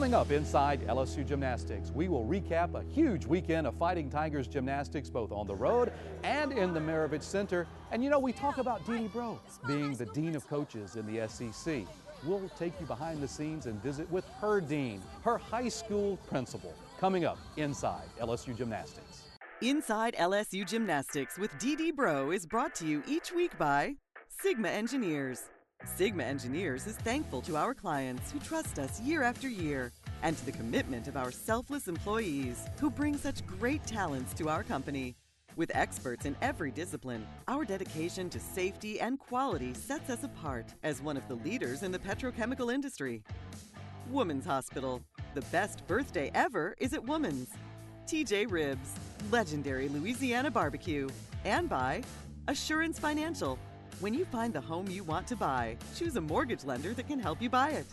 Coming up inside LSU Gymnastics, we will recap a huge weekend of Fighting Tigers gymnastics both on the road and in the Maravich Center. And you know, we talk about Dee Dee Bro being the Dean of Coaches in the SEC. We'll take you behind the scenes and visit with her dean, her high school principal. Coming up inside LSU Gymnastics. Inside LSU Gymnastics with Dee Dee Bro is brought to you each week by Sigma Engineers. Sigma Engineers is thankful to our clients who trust us year after year and to the commitment of our selfless employees who bring such great talents to our company. With experts in every discipline, our dedication to safety and quality sets us apart as one of the leaders in the petrochemical industry. Woman's Hospital. The best birthday ever is at Woman's. TJ Ribs, legendary Louisiana barbecue. And by Assurance Financial. When you find the home you want to buy, choose a mortgage lender that can help you buy it.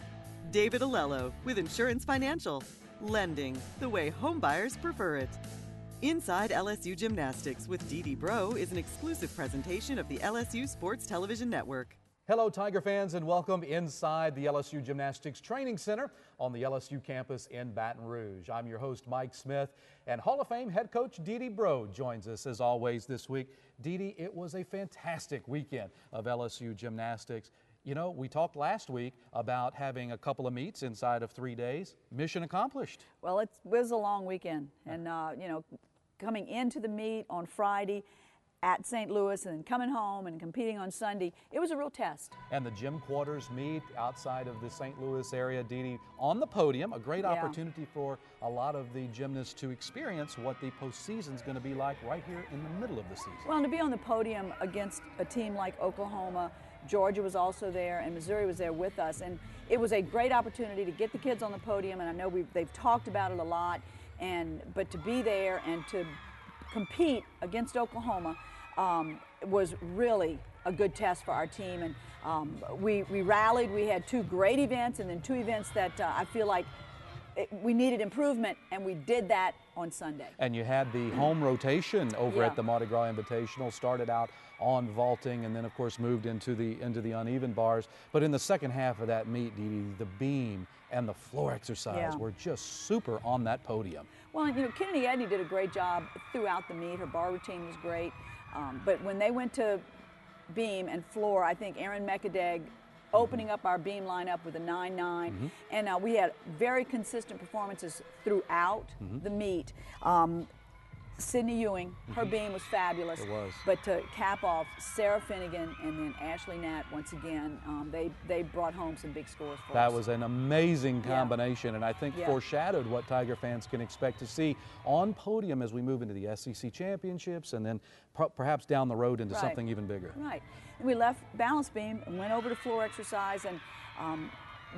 David Alello with Insurance Financial. Lending the way home buyers prefer it. Inside LSU Gymnastics with Dee Dee Bro is an exclusive presentation of the LSU Sports Television Network. Hello, Tiger fans, and welcome inside the LSU Gymnastics Training Center on the LSU campus in Baton Rouge. I'm your host, Mike Smith, and Hall of Fame head coach Dee Dee Bro joins us as always this week. Dee Dee, it was a fantastic weekend of LSU Gymnastics. You know, we talked last week about having a couple of meets inside of 3 days. Mission accomplished. Well, it was a long weekend, and you know, coming into the meet on Friday at St. Louis and then coming home and competing on Sunday, it was a real test. And the gym quarters meet outside of the St. Louis area, Dee Dee, on the podium, a great opportunity for a lot of the gymnasts to experience what the postseason is going to be like right here in the middle of the season. Well, and to be on the podium against a team like Oklahoma, Georgia was also there, and Missouri was there with us, and it was a great opportunity to get the kids on the podium, and I know they've talked about it a lot, but to be there and to compete against Oklahoma was really a good test for our team, and we rallied. We had two great events and then two events that I feel like we needed improvement, and we did that on Sunday. And you had the home rotation over at the Mardi Gras Invitational. Started out on vaulting and then of course moved into the uneven bars. But in the second half of that meet, Dee Dee, the beam and the floor exercise were just super on that podium. Well, you know, Kennedy Edney did a great job throughout the meet. Her bar routine was great. But when they went to beam and floor, I think Erin Mekadeg opening up our beam lineup with a 9-9, and we had very consistent performances throughout the meet. Sydney Ewing, her beam was fabulous. It was. But to cap off, Sarah Finnegan and then Ashley Natt once again, they brought home some big scores for us. That was an amazing combination, and I think foreshadowed what Tiger fans can expect to see on podium as we move into the SEC championships and then perhaps down the road into something even bigger. Right. And we left balance beam and went over to floor exercise, and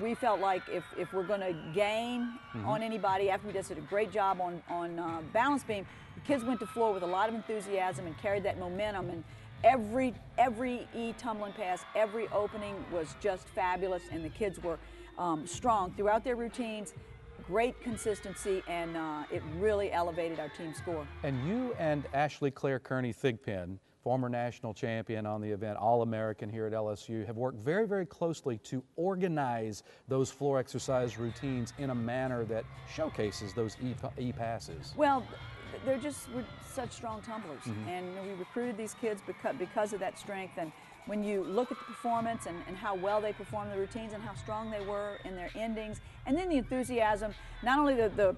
we felt like if we're going to gain on anybody after we just did a great job on balance beam, the kids went to floor with a lot of enthusiasm and carried that momentum, and every tumbling pass, every opening was just fabulous, and the kids were strong throughout their routines. Great consistency, and it really elevated our team score. And you and Ashley Claire Kearney Thigpen, former national champion on the event, All-American here at LSU, have worked very, very closely to organize those floor exercise routines in a manner that showcases those E-passes. Well, they're just such strong tumblers, and we recruited these kids because of that strength. And when you look at the performance and how well they performed the routines and how strong they were in their endings, and then the enthusiasm, not only the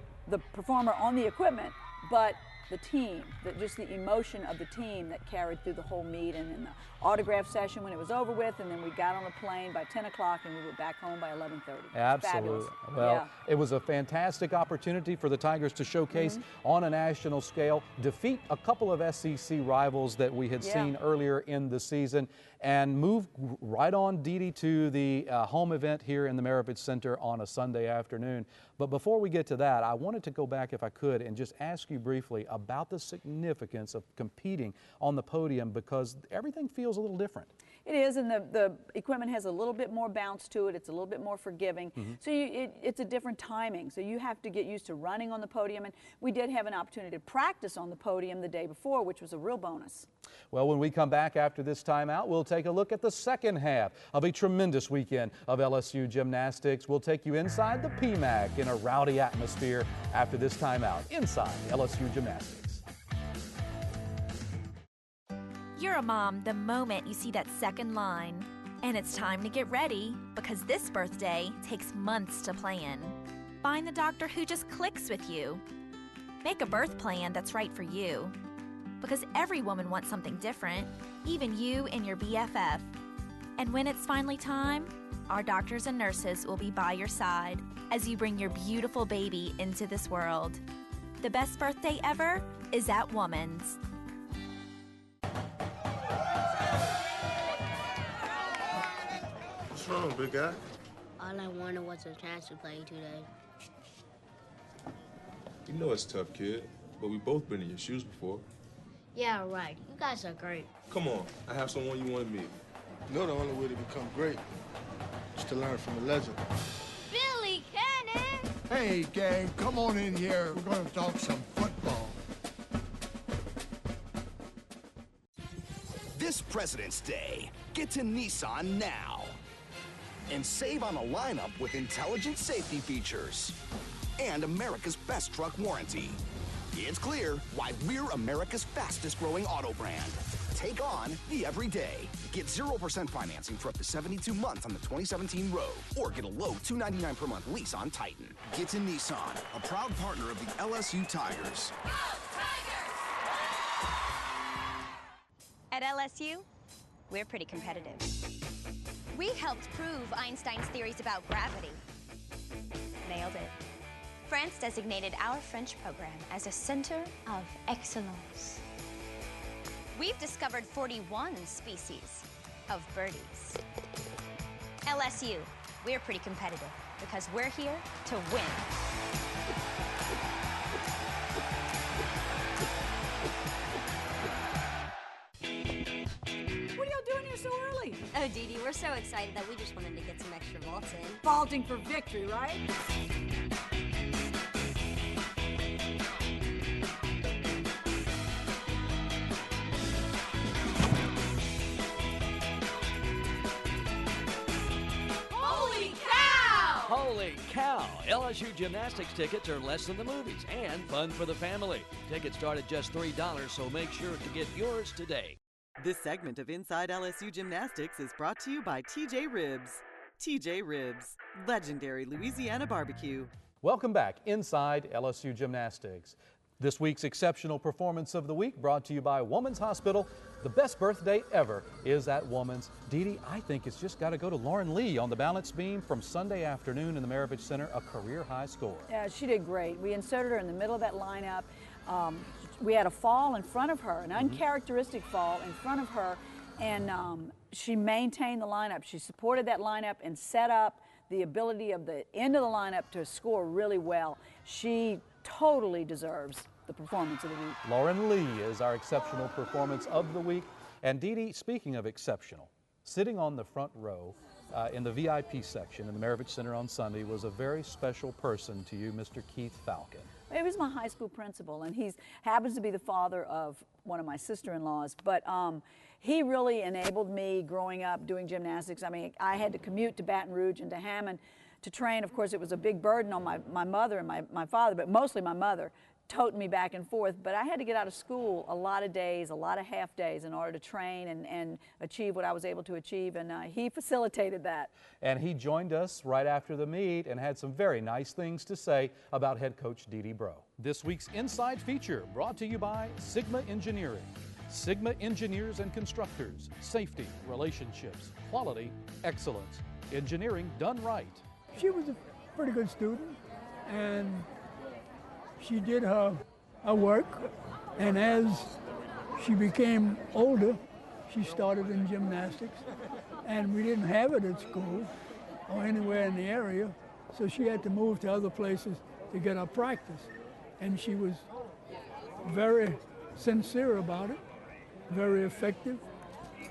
performer on the equipment, but the team, just the emotion of the team that carried through the whole meet, and then the autograph session when it was over with, and then we got on a plane by 10 o'clock and we were back home by 11:30. Absolutely. Well, it was a fantastic opportunity for the Tigers to showcase on a national scale, defeat a couple of SEC rivals that we had seen earlier in the season, and move right on, Dee Dee, to the home event here in the Maravich Center on a Sunday afternoon. But before we get to that, I wanted to go back, if I could, and just ask you briefly about the significance of competing on the podium, because everything feels a little different. It is, and the equipment has a little bit more bounce to it. It's a little bit more forgiving. So it's a different timing. So you have to get used to running on the podium. And we did have an opportunity to practice on the podium the day before, which was a real bonus. Well, when we come back after this timeout, we'll take a look at the second half of a tremendous weekend of LSU gymnastics. We'll take you inside the PMAC in a rowdy atmosphere after this timeout inside LSU Gymnastics. You're a mom the moment you see that second line. And it's time to get ready because this birthday takes months to plan. Find the doctor who just clicks with you. Make a birth plan that's right for you. Because every woman wants something different, even you and your BFF. And when it's finally time, our doctors and nurses will be by your side as you bring your beautiful baby into this world. The best birthday ever is at Woman's. What's wrong, big guy? All I wanted was a chance to play today. You know it's tough, kid, but we both been in your shoes before. Yeah, right. You guys are great. Come on, I have someone you want to meet. You know the only way to become great is to learn from a legend. Billy Cannon! Hey, gang, come on in here. We're going to talk some football. This President's Day, get to Nissan now and save on a lineup with intelligent safety features and America's best truck warranty. It's clear why we're America's fastest growing auto brand. Take on the everyday. Get 0% financing for up to 72 months on the 2017 Rogue, or get a low $299 per month lease on Titan. Get to Nissan, a proud partner of the LSU Tigers. Go Tigers! At LSU, we're pretty competitive. We helped prove Einstein's theories about gravity. Nailed it. France designated our French program as a center of excellence. We've discovered 41 species of birdies. LSU, we're pretty competitive because we're here to win. What are y'all doing here so early? Oh, Dee Dee, we're so excited that we just wanted to get some extra vaults in. Vaulting for victory, right? Holy cow! LSU Gymnastics tickets are less than the movies and fun for the family. Tickets start at just $3, so make sure to get yours today. This segment of Inside LSU Gymnastics is brought to you by TJ Ribs. TJ Ribs, legendary Louisiana barbecue. Welcome back inside LSU Gymnastics. This week's exceptional performance of the week brought to you by Woman's Hospital. The best birthday ever is at Woman's. Dee Dee, I think it's just got to go to Lauren Lee on the balance beam from Sunday afternoon in the Maravich Center, a career high score. Yeah, she did great. We inserted her in the middle of that lineup. We had a fall in front of her, an uncharacteristic fall in front of her, and she maintained the lineup. She supported that lineup and set up the ability of the end of the lineup to score really well. She totally deserves the performance of the week. Lauren Lee is our exceptional performance of the week. And Dee Dee, speaking of exceptional, sitting on the front row in the VIP section in the Maravich Center on Sunday was a very special person to you, Mr. Keith Falcon. He was my high school principal, and he happens to be the father of one of my sister-in-laws. But he really enabled me growing up doing gymnastics. I mean, I had to commute to Baton Rouge and to Hammond to train. Of course, it was a big burden on my mother and my father, but mostly my mother, toting me back and forth. But I had to get out of school a lot of days, a lot of half days in order to train and achieve what I was able to achieve, and he facilitated that. And he joined us right after the meet and had some very nice things to say about head coach Dee Dee Bro. This week's Inside feature brought to you by Sigma Engineering. Sigma engineers and constructors, safety, relationships, quality, excellence, engineering done right. She was a pretty good student, and she did her work, and as she became older, she started in gymnastics, and we didn't have it at school or anywhere in the area, so she had to move to other places to get her practice. And she was very sincere about it, very effective,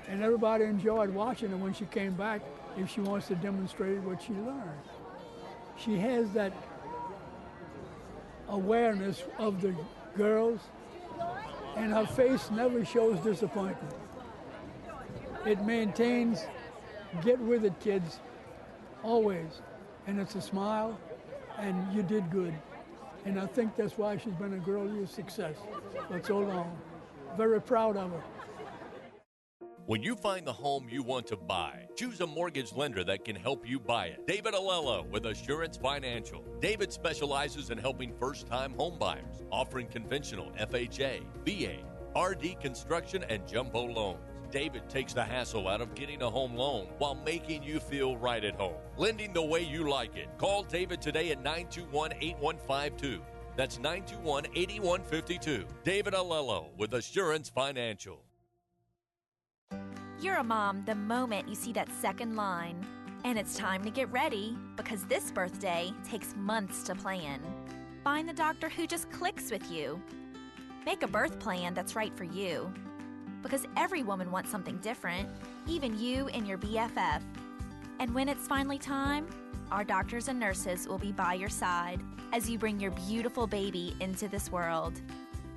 And everybody enjoyed watching her when she came back if she wants to demonstrate what she learned. She has that awareness of the girls, and her face never shows disappointment. It maintains, get with it, kids, always. And it's a smile, and you did good. And I think that's why she's been a girl of success for so long. Very proud of her. When you find the home you want to buy, choose a mortgage lender that can help you buy it. David Alello with Assurance Financial. David specializes in helping first-time home buyers, offering conventional FHA, VA, RD construction, and jumbo loans. David takes the hassle out of getting a home loan while making you feel right at home. Lending the way you like it. Call David today at 921-8152. That's 921-8152. David Alello with Assurance Financial. You're a mom the moment you see that second line. And it's time to get ready because this birthday takes months to plan. Find the doctor who just clicks with you. Make a birth plan that's right for you. Because every woman wants something different, even you and your BFF. And when it's finally time, our doctors and nurses will be by your side as you bring your beautiful baby into this world.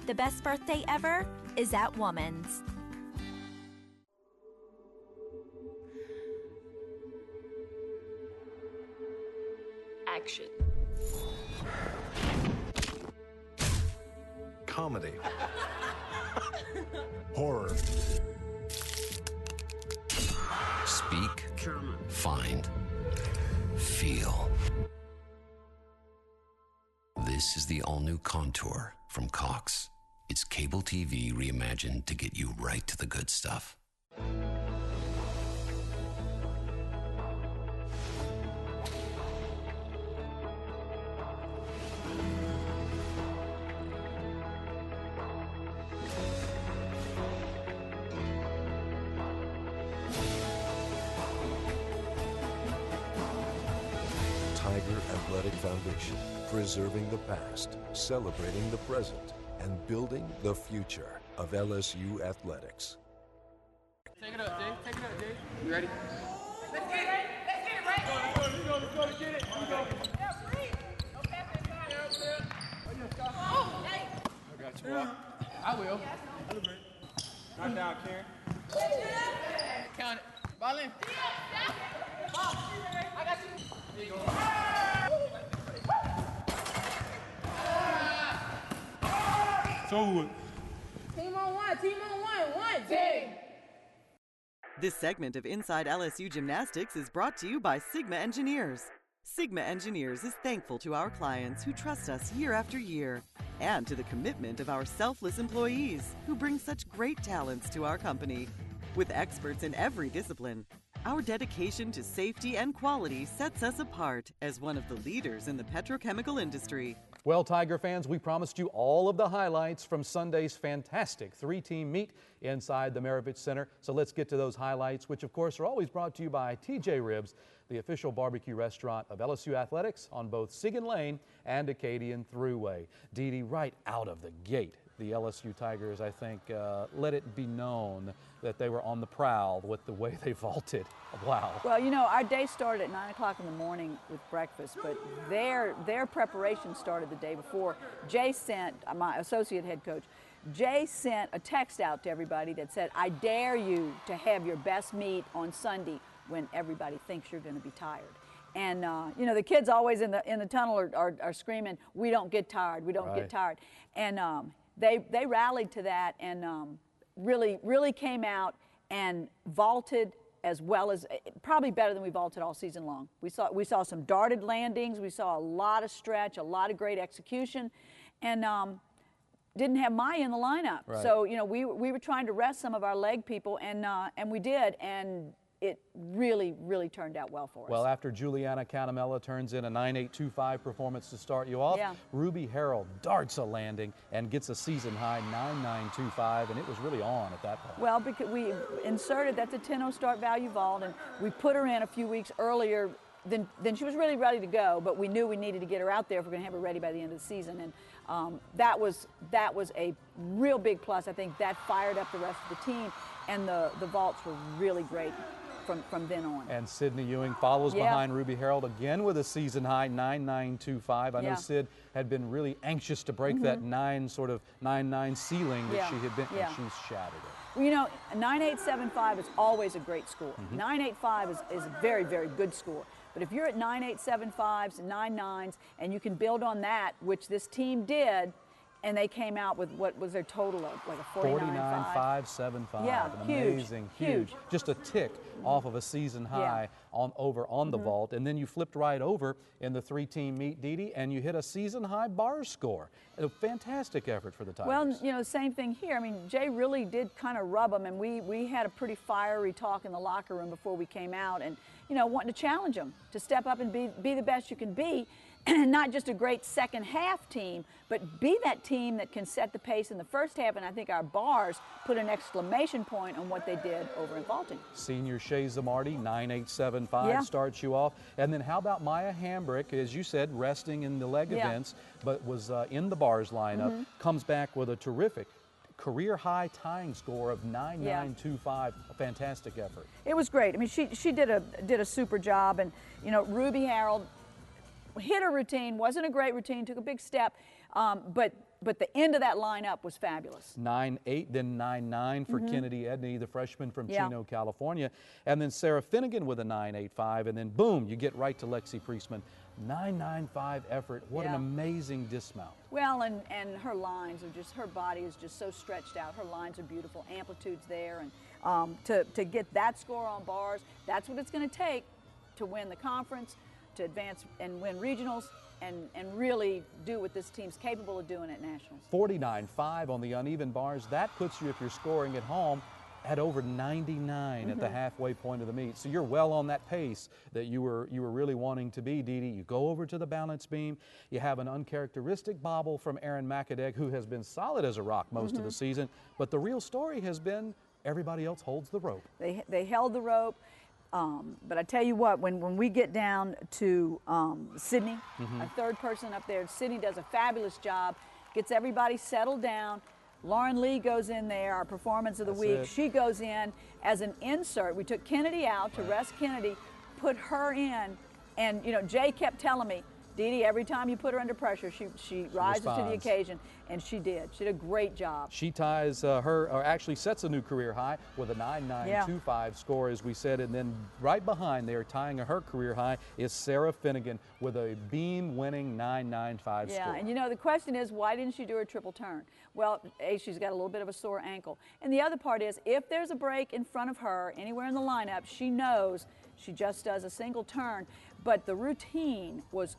The best birthday ever is at Woman's. Action. Comedy. Horror. Speak. Drama. Find. Feel. This is the all-new Contour from Cox. It's cable TV reimagined to get you right to the good stuff. Tiger Athletic Foundation, preserving the past, celebrating the present, and building the future of LSU athletics. Take it up, Jay. Take it up, Jay. You ready? Let's get it. Let's get it, right? Let's go. Let's get it. Let's go. I got you, Walk. I will. Knock down, Karen. Count it. Ball in. I got you. There you go. So Team on one. Team on one. One team. This segment of Inside LSU Gymnastics is brought to you by Sigma Engineers. Sigma Engineers is thankful to our clients who trust us year after year, and to the commitment of our selfless employees who bring such great talents to our company. With experts in every discipline, our dedication to safety and quality sets us apart as one of the leaders in the petrochemical industry. Well, Tiger fans, we promised you all of the highlights from Sunday's fantastic three-team meet inside the Maravich Center. So let's get to those highlights, which of course are always brought to you by TJ Ribs, the official barbecue restaurant of LSU Athletics on both Sigan Lane and Acadian Thruway. Dee Dee, right out of the gate, the LSU Tigers, I think, let it be known that they were on the prowl with the way they vaulted. Wow. Well, you know, our day started at 9 o'clock in the morning with breakfast, but their preparation started the day before. Jay sent, my associate head coach, Jay sent a text out to everybody that said, I dare you to have your best meet on Sunday when everybody thinks you're going to be tired. And, you know, the kids always in the tunnel are screaming, we don't get tired, we don't get tired. And they rallied to that and really came out and vaulted as well as, probably better than we vaulted all season long. We saw some darted landings, we saw a lot of stretch, a lot of great execution, and didn't have Maya in the lineup. Right. So, you know, we were trying to rest some of our leg people, and we did, and it really turned out well for us. Well, after Juliana Canamella turns in a 9.825 performance to start you off, Ruby Harrell darts a landing and gets a season-high 9.925, and it was really on at that point. Well, because we inserted, that's a 10-0 start value vault, and we put her in a few weeks earlier then she was really ready to go, but we knew we needed to get her out there if we're going to have her ready by the end of the season. And that was a real big plus. I think that fired up the rest of the team, and the vaults were really great from then on. And Sydney Ewing follows behind Ruby Harold again with a season high 9.925. I know Sid had been really anxious to break that 9.9 ceiling that she had been, and she's shattered it. Well, you know, 9.875 is always a great score. 9.85 is a very, very good score. But if you're at 9.875s and 9.9s, and you can build on that, which this team did, and they came out with what was their total of, like a 49.575. Yeah, amazing, huge. Just a tick off of a season high on the vault, and then you flipped right over in the 3-team meet, Dee Dee, and you hit a season high bar score. A fantastic effort for the Tigers. Well, you know, same thing here. I mean, Jay really did kind of rub them, and we had a pretty fiery talk in the locker room before we came out, and you know, wanting to challenge them to step up and be the best you can be. Not just a great second half team, but be that team that can set the pace in the first half, and I think our bars put an exclamation point on what they did over in vaulting. Senior Shea Zamardi, 9.875 starts you off. And then how about Maya Hambrick, as you said, resting in the leg events, but was in the bars lineup, comes back with a terrific career high tying score of 9.925, a fantastic effort. It was great. I mean, she did a super job, and you know, Ruby Harold hit her routine, wasn't a great routine, took a big step, but the end of that lineup was fabulous. 9.8, then 9.9 for Kennedy Edney, the freshman from Chino, California. And then Sarah Finnegan with a 9.85, and then boom, you get right to Lexi Priestman. 9.95 effort. What an amazing dismount. Well, and her lines are just, her body is just so stretched out. Her lines are beautiful, amplitude's there, and to get that score on bars, that's what it's going to take to win the conference, to advance and win regionals, and really do what this team's capable of doing at nationals. 49.5 on the uneven bars. That puts you, if you're scoring at home, at over 99 at the halfway point of the meet. So you're well on that pace that you were really wanting to be, Dee Dee. You go over to the balance beam. You have an uncharacteristic bobble from Erin McAdeg, who has been solid as a rock most of the season. But the real story has been everybody else holds the rope. They held the rope. But I tell you what, when we get down to Sydney, a third person up there, Sydney does a fabulous job, gets everybody settled down. Lauren Lee goes in there, our performance of the week. She goes in as an insert. We took Kennedy out to rest Kennedy, put her in, and you know, Jay kept telling me, Dee Dee, every time you put her under pressure, she rises to the occasion, and she did. She did a great job. She ties or actually sets a new career high with a 9.925 score, as we said, and then right behind there, tying her career high, is Sarah Finnegan with a beam-winning 9.95 score. Yeah, and you know, the question is, why didn't she do her triple turn? Well, A, she's got a little bit of a sore ankle, and the other part is, if there's a break in front of her, anywhere in the lineup, she knows she just does a single turn, but the routine was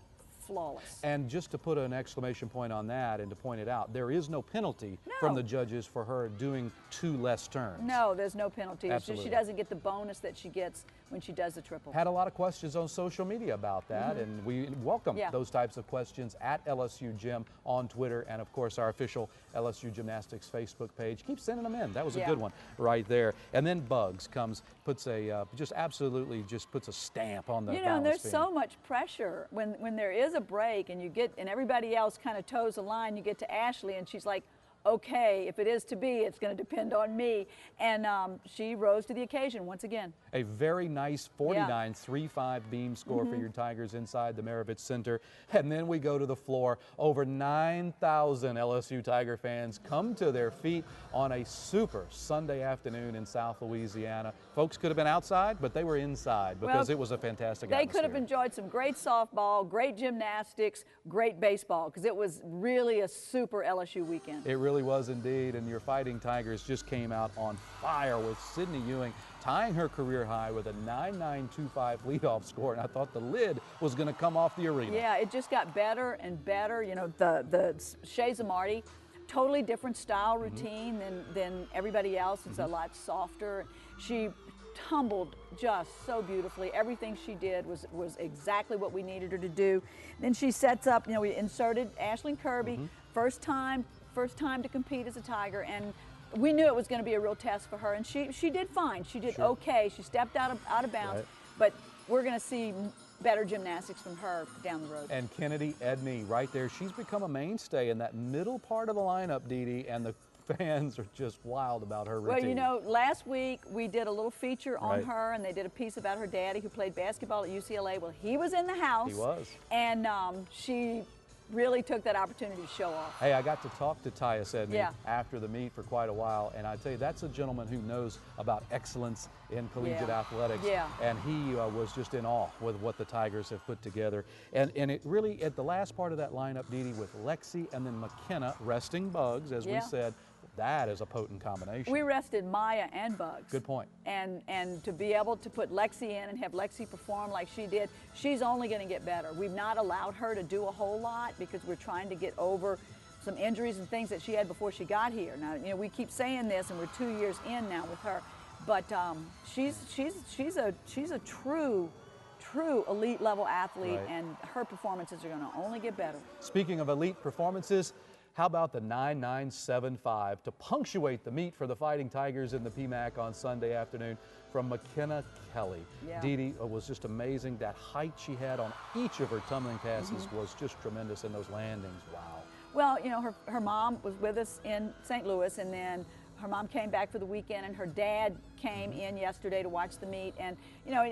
flawless. And just to put an exclamation point on that and to point it out, there is no penalty from the judges for her doing 2 less turns. No, there's no penalty. It's Absolutely. just she doesn't get the bonus that she gets when she does the triple. Had a lot of questions on social media about that, and we welcome those types of questions at LSU Gym on Twitter, and of course our official LSU Gymnastics Facebook page. Keep sending them in. That was a good one right there. And then Bugs comes, puts a just absolutely just puts a stamp on the You know, and there's beam. so much pressure when there is a break and you get, and everybody else kind of toes the line. You get to Ashley and she's like, okay, if it is to be, it's going to depend on me. And she rose to the occasion once again. A very nice 49.35 beam score for your Tigers inside the Maravich Center. And then we go to the floor. Over 9,000 LSU Tiger fans come to their feet on a super Sunday afternoon in South Louisiana. Folks could have been outside, but they were inside because it was a fantastic atmosphere. They could have enjoyed some great softball, great gymnastics, great baseball, because it was really a super LSU weekend. It really was indeed, and your Fighting Tigers just came out on fire with Sydney Ewing tying her career high with a 9.925 leadoff score, and I thought the lid was going to come off the arena. Yeah, it just got better and better. You know, the Shea Zamardi, totally different style routine than everybody else. It's a lot softer. She tumbled just so beautifully. Everything she did was exactly what we needed her to do. Then she sets up, you know, we inserted Ashlyn Kirby, first time to compete as a Tiger, and we knew it was going to be a real test for her, and she did fine. She did okay. She stepped out of bounds, but we're going to see better gymnastics from her down the road. And Kennedy Edney right there. She's become a mainstay in that middle part of the lineup, Dee Dee, and the fans are just wild about her routine. Well, you know, last week we did a little feature on her, and they did a piece about her daddy who played basketball at UCLA. Well, he was in the house. He was. And she really took that opportunity to show off. Hey, I got to talk to Tyus Edney after the meet for quite a while, and I tell you, that's a gentleman who knows about excellence in collegiate athletics. And he was just in awe with what the Tigers have put together. And it really, at the last part of that lineup, Dee Dee, with Lexi and then McKenna resting Bugs, as we said, that is a potent combination. We rested Maya and Bugs. Good point. And to be able to put Lexi in and have Lexi perform like she did, she's only going to get better. We've not allowed her to do a whole lot because we're trying to get over some injuries and things that she had before she got here. Now, you know, we keep saying this, and we're 2 years in now with her, but she's a true elite level athlete, and her performances are going to only get better. Speaking of elite performances, how about the 9.975 to punctuate the meet for the Fighting Tigers in the PMAC on Sunday afternoon from McKenna Kelly? Dee Dee was just amazing. That height she had on each of her tumbling passes was just tremendous, in those landings. Wow. Well, you know, her mom was with us in St. Louis, and then her mom came back for the weekend, and her dad came in yesterday to watch the meet. And you know,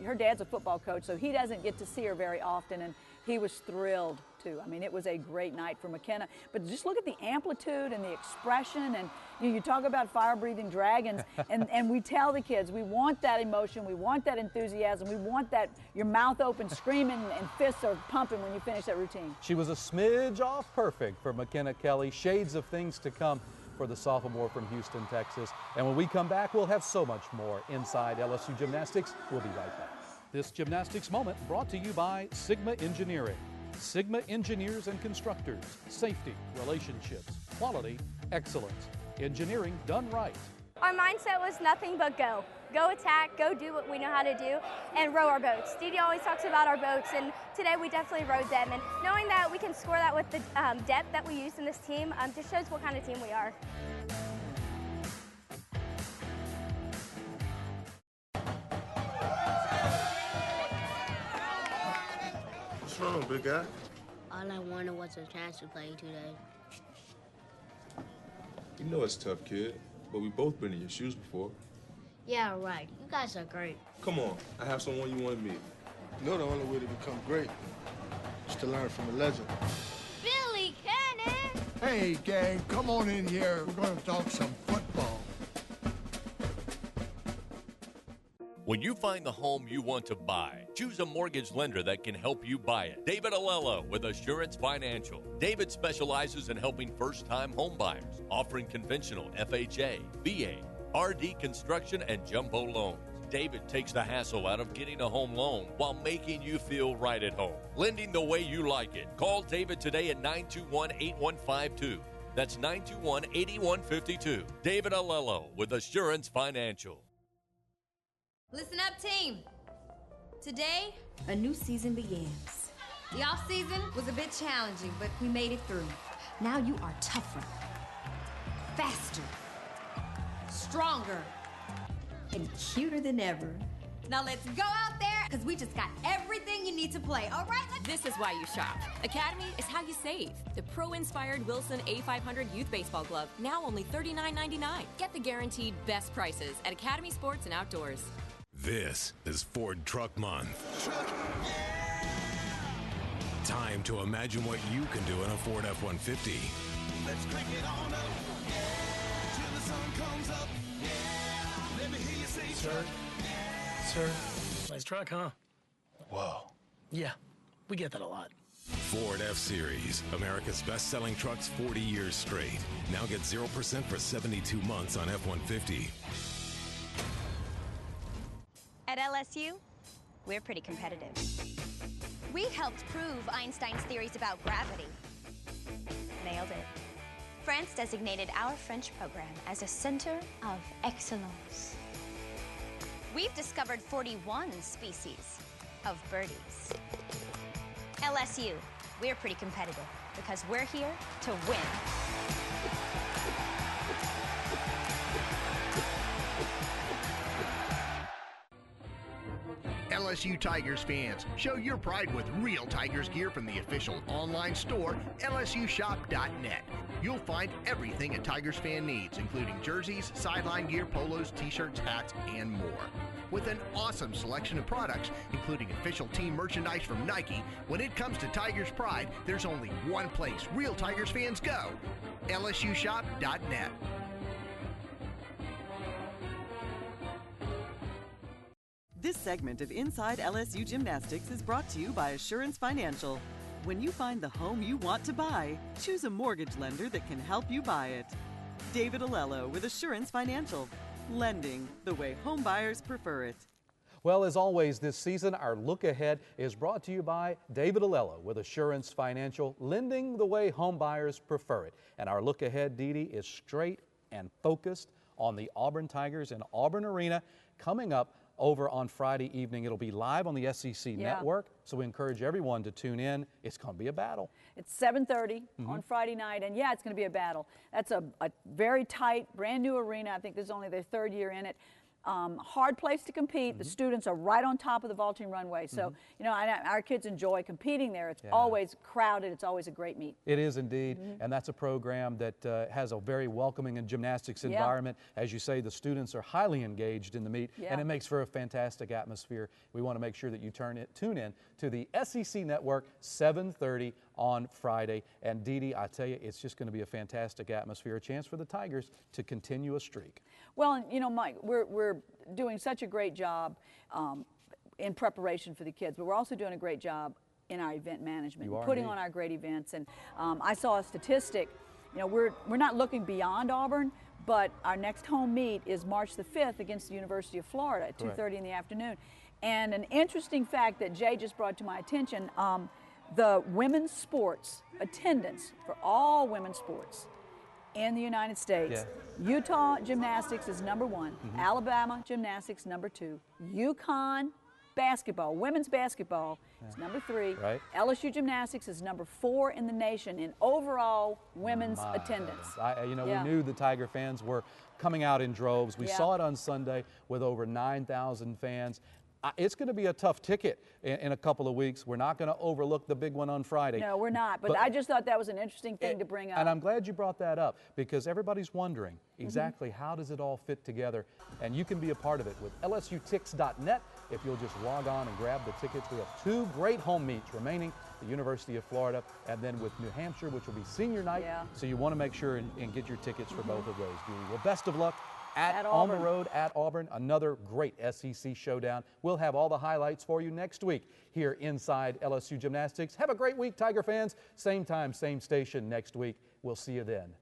her dad's a football coach, so he doesn't get to see her very often, and he was thrilled too. I mean, it was a great night for McKenna. But just look at the amplitude and the expression, and you talk about fire-breathing dragons, and we tell the kids, we want that emotion, we want that enthusiasm, we want that your mouth open, screaming, and fists are pumping when you finish that routine. She was a smidge off perfect for McKenna Kelly. Shades of things to come for the sophomore from Houston, Texas. And when we come back, we'll have so much more inside LSU Gymnastics. We'll be right back. This gymnastics moment brought to you by Sigma Engineering. Sigma engineers and constructors. Safety, relationships, quality, excellence. Engineering done right. Our mindset was nothing but go. Go attack, go do what we know how to do, and row our boats. Dee Dee always talks about our boats, and today we definitely rowed them. And knowing that we can score that with the depth that we use in this team just shows what kind of team we are. What's wrong, big guy? All I wanted was a chance to play today. You know it's tough, kid, but we've both been in your shoes before. Yeah, right. You guys are great. Come on, I have someone you want to meet. You know the only way to become great is to learn from a legend. Billy Cannon! Hey, gang, come on in here. We're going to talk some football. When you find the home you want to buy, choose a mortgage lender that can help you buy it. David Alello with Assurance Financial. David specializes in helping first-time home buyers, offering conventional FHA, VA, RD construction, and jumbo loans. David takes the hassle out of getting a home loan while making you feel right at home. Lending the way you like it. Call David today at 921-8152. That's 921-8152. David Alello with Assurance Financial. Listen up, team. Today, a new season begins. The off-season was a bit challenging, but we made it through. Now you are tougher, faster, stronger, and cuter than ever. Now let's go out there, because we just got everything you need to play. All right, This is why you shop. Academy is how you save. The pro-inspired Wilson A500 Youth Baseball Glove, now only $39.99. Get the guaranteed best prices at Academy Sports and Outdoors. This is Ford Truck Month. Time to imagine what you can do in a Ford F-150. Let's crank it on up, till the sun comes up. Let me hear you say, Sir, nice truck, huh? Whoa. Yeah, we get that a lot. Ford F-Series, America's best-selling trucks 40 years straight. Now get 0% for 72 months on F-150. At LSU, we're pretty competitive. We helped prove Einstein's theories about gravity. Nailed it. France designated our French program as a center of excellence. We've discovered 41 species of birdies. LSU, we're pretty competitive because we're here to win. LSU Tigers fans, show your pride with real Tigers gear from the official online store, lsushop.net. You'll find everything a Tigers fan needs, including jerseys, sideline gear, polos, t-shirts, hats, and more. With an awesome selection of products, including official team merchandise from Nike, when it comes to Tigers pride, there's only one place real Tigers fans go, lsushop.net. This segment of Inside LSU Gymnastics is brought to you by Assurance Financial. When you find the home you want to buy, choose a mortgage lender that can help you buy it. David Alello with Assurance Financial. Lending the way home buyers prefer it. Well, as always this season, our look ahead is brought to you by David Alello with Assurance Financial, lending the way home buyers prefer it. And our look ahead, Dee Dee, is straight and focused on the Auburn Tigers in Auburn Arena coming up over on Friday evening. It'll be live on the SEC Network, so we encourage everyone to tune in. It's going to be a battle. It's 7:30 on Friday night, and yeah, it's going to be a battle. That's a very tight, brand new arena. I think this is only their third year in it. Hard place to compete. The students are right on top of the vaulting runway. So, you know, our kids enjoy competing there. It's always crowded. It's always a great meet. It is indeed. And that's a program that has a very welcoming and gymnastics environment. As you say, the students are highly engaged in the meet, and it makes for a fantastic atmosphere. We want to make sure that you tune in to the SEC Network, 7:30 on Friday. And Dee Dee, I tell you, it's just going to be a fantastic atmosphere, a chance for the Tigers to continue a streak. Well, you know, Mike, we're doing such a great job in preparation for the kids, but we're also doing a great job in our event management, putting on our great events. And I saw a statistic. You know, we're not looking beyond Auburn, but our next home meet is March the 5th against the University of Florida at 2:30 in the afternoon. And an interesting fact that Jay just brought to my attention, the women's sports attendance for all women's sports in the United States. Utah Gymnastics is #1, Alabama Gymnastics #2, UConn basketball, women's basketball is #3, LSU Gymnastics is #4 in the nation in overall women's attendance. You know, we knew the Tiger fans were coming out in droves. We saw it on Sunday with over 9,000 fans. It's going to be a tough ticket in a couple of weeks. We're not going to overlook the big one on Friday. No, we're not. But I just thought that was an interesting thing to bring up. And I'm glad you brought that up, because everybody's wondering exactly how does it all fit together. And you can be a part of it with LSUTix.net. If you'll just log on and grab the tickets. We have 2 great home meets remaining, the University of Florida and then with New Hampshire, which will be senior night. So you want to make sure and get your tickets for both of those. Well, best of luck. On the road at Auburn, another great SEC showdown. We'll have all the highlights for you next week here inside LSU Gymnastics. Have a great week, Tiger fans. Same time, same station next week. We'll see you then.